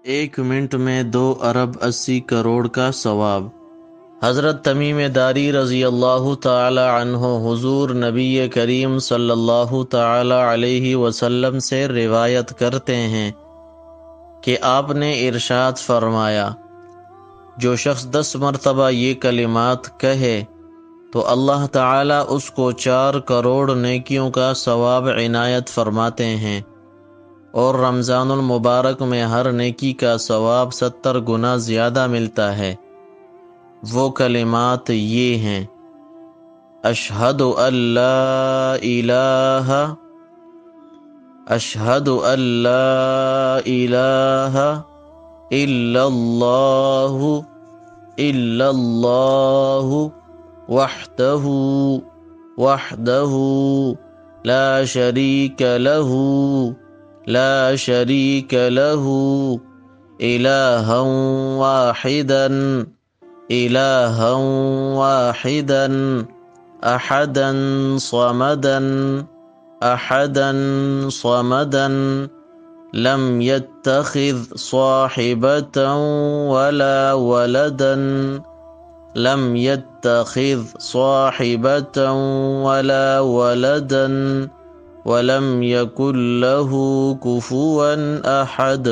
एक मिनट में 2 अरब 80 करोड़ का सवाब। हज़रत तमीम दारी रज़ी अल्लाह ताला अन्हो हुज़ूर नबी करीम सल्लल्लाहु ताला अलैहि वसल्लम से रिवायत करते हैं कि आपने इरशाद फरमाया, जो शख्स 10 मरतबा ये कलिमात कहे तो अल्लाह ताला उसको 4 करोड़ नेकियों का सवाब इनायत फरमाते हैं और रमज़ानुल मुबारक में हर नेकी का सवाब 70 गुना ज़्यादा मिलता है। वो कलिमात ये हैं, अशहदु अल्ला इलाहा अशहदु अल्ला इलाहा इल्लल्लाहु इल्लल्लाहु वहदहु वहदहु ला शरीक लहू ला शरीक लहू इलाहन वाहिदन इलाहन वाहिदन अहदन समदन अहदन समदन लम यत्तखिज़ साहिबतन वला वलदन लम यत्तखिज़ साहिबतन वला वलदन वलम यकुल लहू कुफुवन अहद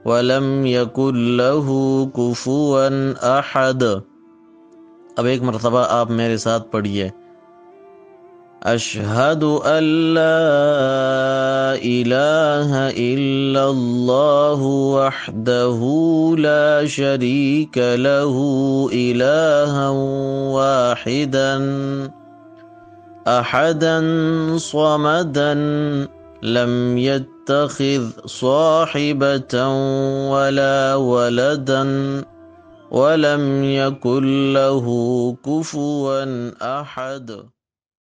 वलम यकुल लहू कुफुवन अहद। अब एक मरतबा आप मेरे साथ पढ़िए, अशहदु अल्ला इलाहा इल्लल्लाहु वहदहु ला शरीक लहू इलाहन वाहिदन अहदन समदन लम यत्तखिज़ साहिबतन वला वलदन वलम यकुल लहू कुफुवन अहद।